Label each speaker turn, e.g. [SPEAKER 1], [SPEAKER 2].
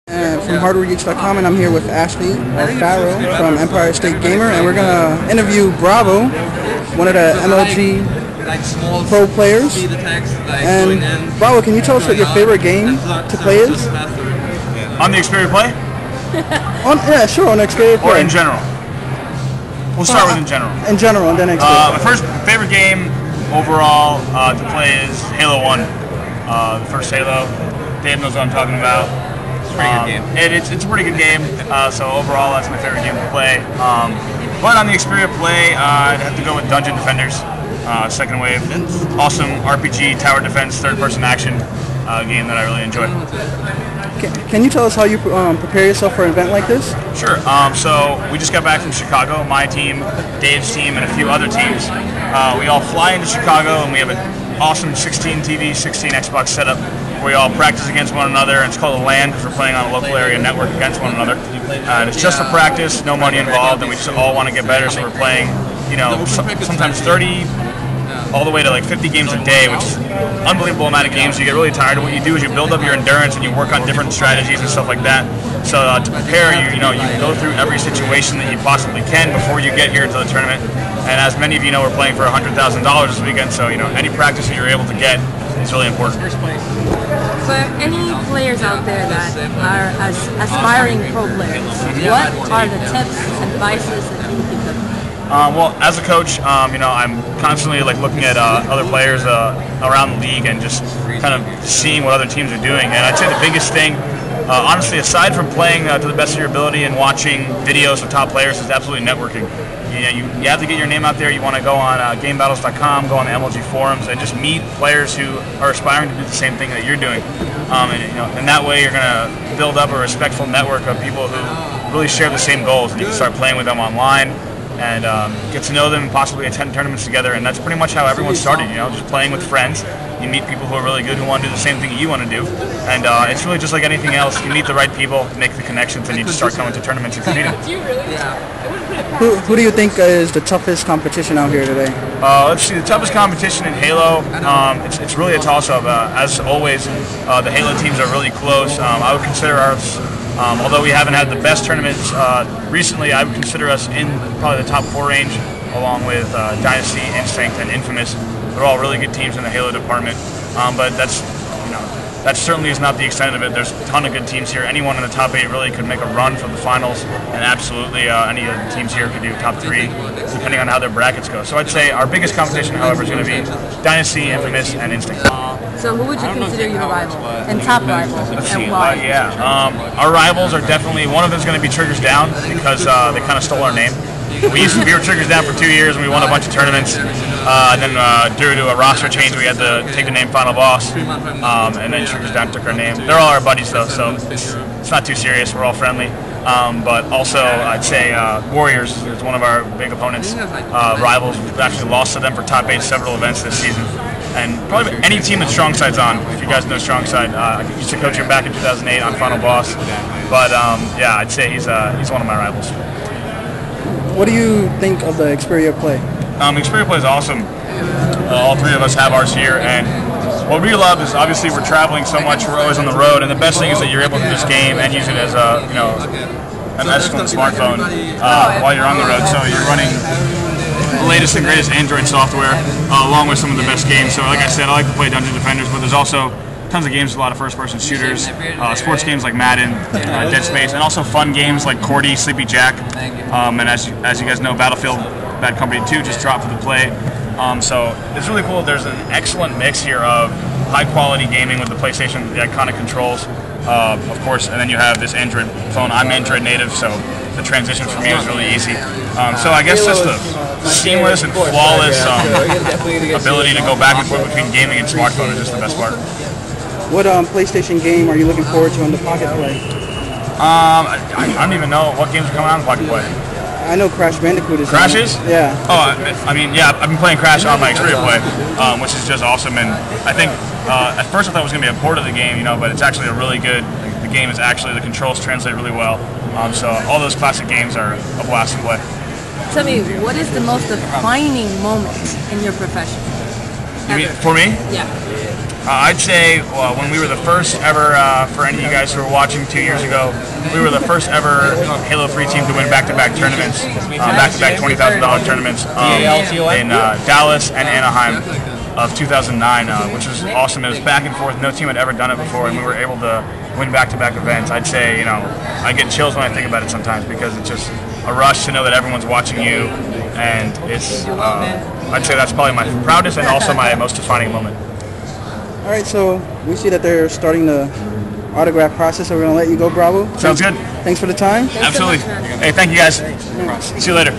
[SPEAKER 1] From HardwareGeeks.com, and I'm here with Ashley Farrow from Empire State Gamer, and we're gonna interview Bravo, one of the MLG pro players. And Bravo, can you tell us what your favorite game to play is?
[SPEAKER 2] On the Xperia Play?
[SPEAKER 1] Yeah, sure, on Xperia Play.
[SPEAKER 2] Or in general? We'll start with in general.
[SPEAKER 1] In general, and then Xperia.
[SPEAKER 2] My first favorite game overall to play is Halo 1. The first Halo. Dave knows what I'm talking about.
[SPEAKER 3] It's a pretty good game.
[SPEAKER 2] It's a pretty good game, so overall that's my favorite game to play. But on the Xperia Play, I'd have to go with Dungeon Defenders, second wave. Awesome RPG, tower defense, third-person action game that I really enjoy.
[SPEAKER 1] Can you tell us how you prepare yourself for an event like this?
[SPEAKER 2] Sure. So we just got back from Chicago. My team, Dave's team, and a few other teams. We all fly into Chicago, and we have an awesome 16 TV, 16 Xbox setup. We all practice against one another, and it's called a LAN because we're playing on a local area network against one another. And it's just for practice, no money involved, and we just all want to get better, so we're playing, you know, sometimes 30 all the way to like 50 games a day, which is an unbelievable amount of games. You get really tired, and what you do is you build up your endurance and you work on different strategies and stuff like that. So to prepare, you go through every situation that you possibly can before you get here to the tournament. And as many of you know, we're playing for $100,000 this weekend, so any practice that you're able to get is really important.
[SPEAKER 4] For any players out there that are aspiring pro players, what are the tips, advices that you would give them?
[SPEAKER 2] Well, as a coach, I'm constantly looking at other players around the league and just kind of seeing what other teams are doing. And I'd say the biggest thing, honestly, aside from playing to the best of your ability and watching videos of top players, is absolutely networking. You have to get your name out there. You want to go on GameBattles.com, go on the MLG forums, and just meet players who are aspiring to do the same thing that you're doing. And that way you're going to build up a respectful network of people who really share the same goals, and you can start playing with them online and get to know them and possibly attend tournaments together. And that's pretty much how everyone started, just playing with friends. You meet people who are really good, who want to do the same thing that you want to do. And it's really just like anything else. You meet the right people, make the connections, and you just start coming to tournaments and competing.
[SPEAKER 1] Who do you think is the toughest competition out here today?
[SPEAKER 2] Let's see, the toughest competition in Halo, it's really a toss-up. As always, the Halo teams are really close. I would consider ours, although we haven't had the best tournaments recently, I would consider us in probably the top 4 range, along with Dynasty, Instinct, and Infamous. They're all really good teams in the Halo department, but that certainly is not the extent of it. There's a ton of good teams here. Anyone in the top 8 really could make a run for the finals, and absolutely any of the teams here could do top 3, depending on how their brackets go. So I'd say our biggest competition, however, is going to be Dynasty, Infamous, and Instinct.
[SPEAKER 4] So who would you consider your rival and top rival, and why?
[SPEAKER 2] Our rivals are definitely, one of them is going to be Triggers Down, because they kind of stole our name. We were Triggers Down for 2 years, and we won a bunch of tournaments. And then due to a roster change, we had to take the name Final Boss, and then Triggers Down took our name. They're all our buddies, though, so it's not too serious. We're all friendly. But also, I'd say Warriors is one of our big opponents, rivals. We've actually lost to them for top 8 several events this season. And probably any team that Strong Side's on, if you guys know Strong Side, I used to coach him back in 2008 on Final Boss. But yeah, I'd say he's one of my rivals.
[SPEAKER 1] What do you think of the Xperia Play?
[SPEAKER 2] Xperia Play is awesome. All 3 of us have ours here, and what we love is obviously we're traveling so much, we're always on the road, and the best thing is that you're able to just game and use it as an excellent smartphone while you're on the road. So you're running the latest and greatest Android software along with some of the best games. So like I said, I like to play Dungeon Defenders, but there's also tons of games with a lot of first-person shooters, sports games like Madden, Dead Space, and also fun games like Cordy, Sleepy Jack, and as you guys know, Battlefield Bad Company 2 just dropped for the Play. So it's really cool. There's an excellent mix here of high-quality gaming with the PlayStation, the iconic controls, of course, and then you have this Android phone. I'm Android native, so the transition for me was really easy. So I guess just the seamless and flawless ability to go back and forth between gaming and smartphone is just the best part.
[SPEAKER 1] What PlayStation game are you looking forward to on the Pocket Play?
[SPEAKER 2] I don't even know what games are coming out on the Pocket Play.
[SPEAKER 1] I know Crash Bandicoot is.
[SPEAKER 2] Crashes?
[SPEAKER 1] Yeah.
[SPEAKER 2] Oh, I mean, yeah, I've been playing Crash on my Xperia Play, which is just awesome. And I think at first I thought it was going to be a port of the game, but it's actually a really good. The game is actually, the controls translate really well. So all those classic games are a blast to play.
[SPEAKER 4] Tell me, what is the most defining moment in your profession?
[SPEAKER 2] For me?
[SPEAKER 4] Yeah.
[SPEAKER 2] I'd say when we were the first ever, for any of you guys who were watching 2 years ago, we were the first ever Halo 3 team to win back-to-back tournaments, back-to-back $20,000 tournaments in Dallas and Anaheim of 2009, which was awesome. It was back and forth. No team had ever done it before, and we were able to win back-to-back events. I'd say, you know, I get chills when I think about it sometimes because it's just a rush to know that everyone's watching you, and it's, I'd say that's probably my proudest and also my most defining moment.
[SPEAKER 1] All right, so we see that they're starting the autograph process, so we're going to let you go, Bravo.
[SPEAKER 2] Sounds good.
[SPEAKER 1] Thanks for the time.
[SPEAKER 2] Absolutely.
[SPEAKER 4] So much,
[SPEAKER 2] hey, thank you guys. See you later.